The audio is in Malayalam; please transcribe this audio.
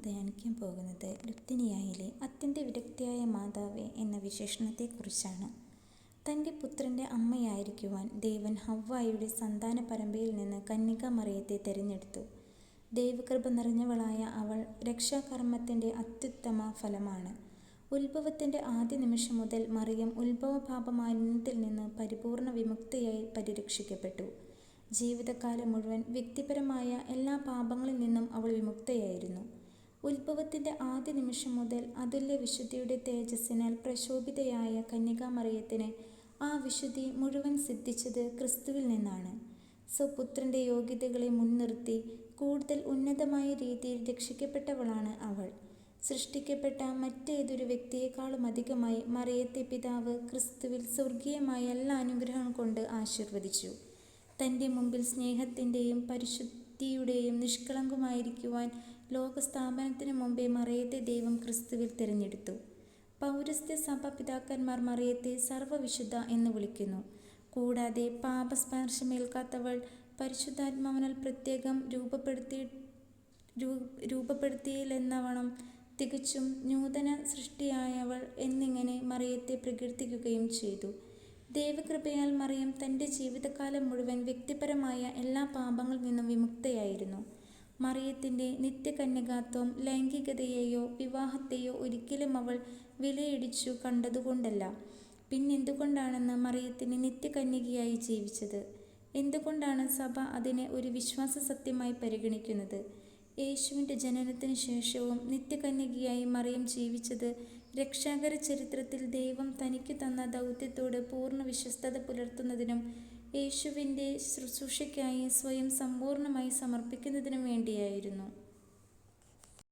ധ്യാനിക്കാൻ പോകുന്നത് ലുത്തിനിയായിലെ അത്യന്തവിരക്തിയായ മാതാവേ എന്ന വിശേഷണത്തെക്കുറിച്ചാണ്. തൻ്റെ പുത്രൻ്റെ അമ്മയായിരിക്കുവാൻ ദൈവൻ ഹവ്വായുടെ സന്താന പരമ്പരയിൽ നിന്ന് കന്യകാമറിയത്തെ തിരഞ്ഞെടുത്തു. ദൈവകൃപ നിറഞ്ഞവളായ അവൾ രക്ഷാകർമ്മത്തിൻ്റെ അത്യുത്തമ ഫലമാണ്. ഉത്ഭവത്തിൻ്റെ ആദ്യ നിമിഷം മുതൽ മറിയം ഉത്ഭവപാപമാലിന്യത്തിൽ നിന്ന് പരിപൂർണ വിമുക്തയായി പരിരക്ഷിക്കപ്പെട്ടു. ജീവിതകാലം മുഴുവൻ വ്യക്തിപരമായ എല്ലാ പാപങ്ങളിൽ നിന്നും അവൾ വിമുക്തയായിരുന്നു. ഉത്ഭവത്തിൻ്റെ ആദ്യ നിമിഷം മുതൽ അതുല്യ വിശുദ്ധിയുടെ തേജസ്സിനാൽ പ്രശോഭിതയായ കന്യകാമറിയത്തിന് ആ വിശുദ്ധി മുഴുവൻ സിദ്ധിച്ചത് ക്രിസ്തുവിൽ നിന്നാണ്. സ്വപുത്രൻ്റെ യോഗ്യതകളെ മുൻനിർത്തി കൂടുതൽ ഉന്നതമായ രീതിയിൽ രക്ഷിക്കപ്പെട്ടവളാണ് അവൾ. സൃഷ്ടിക്കപ്പെട്ട മറ്റേതൊരു വ്യക്തിയെക്കാളുമധികമായി മറിയത്തെ പിതാവ് ക്രിസ്തുവിൽ സ്വർഗീയമായ എല്ലാ അനുഗ്രഹങ്ങൾ കൊണ്ട് ആശീർവദിച്ചു. തൻ്റെ മുമ്പിൽ സ്നേഹത്തിൻ്റെയും പരിശുദ്ധിയുടെയും നിഷ്കളങ്കമായിരിക്കുവാൻ ലോകസ്ഥാപനത്തിന് മുമ്പേ മറിയത്തെ ദൈവം ക്രിസ്തുവിൽ തിരഞ്ഞെടുത്തു. പൗരസ്ത്യ സഭ പിതാക്കന്മാർ മറിയത്തെ സർവ്വവിശുദ്ധ എന്ന് വിളിക്കുന്നു. കൂടാതെ പാപസ്പർശമേൽക്കാത്തവൾ, പരിശുദ്ധാത്മാവിനാൽ പ്രത്യേകം രൂപപ്പെടുത്തിയില്ലെന്നവണ്ണം തികച്ചും നൂതന സൃഷ്ടിയായവൾ എന്നിങ്ങനെ മറിയത്തെ പ്രകീർത്തിക്കുകയും ചെയ്തു. ദൈവകൃപയാൽ മറിയം തൻ്റെ ജീവിതകാലം മുഴുവൻ വ്യക്തിപരമായ എല്ലാ പാപങ്ങളിൽ നിന്നും വിമുക്തയായിരുന്നു. മറിയത്തിൻ്റെ നിത്യകന്യകാത്വം ലൈംഗികതയെയോ വിവാഹത്തെയോ ഒരിക്കലും അവൾ വിലയിടിച്ചു കണ്ടതുകൊണ്ടല്ല. പിന്നെന്തുകൊണ്ടാണെന്ന് മറിയത്തിന് നിത്യകന്യകയായി ജീവിച്ചത്? എന്തുകൊണ്ടാണ് സഭ അതിനെ ഒരു വിശ്വാസ സത്യമായി പരിഗണിക്കുന്നത്? യേശുവിൻ്റെ ജനനത്തിന് ശേഷവും നിത്യകന്യകയായി മറിയം ജീവിച്ചത് രക്ഷാകര ചരിത്രത്തിൽ ദൈവം തനിക്കു തന്ന ദൗത്യത്തോട് പൂർണ്ണ വിശ്വസ്തത പുലർത്തുന്നതിനും യേശുവിൻ്റെ ശുശ്രൂഷയ്ക്കായി സ്വയം സമ്പൂർണ്ണമായി സമർപ്പിക്കുന്നതിനും വേണ്ടിയായിരുന്നു.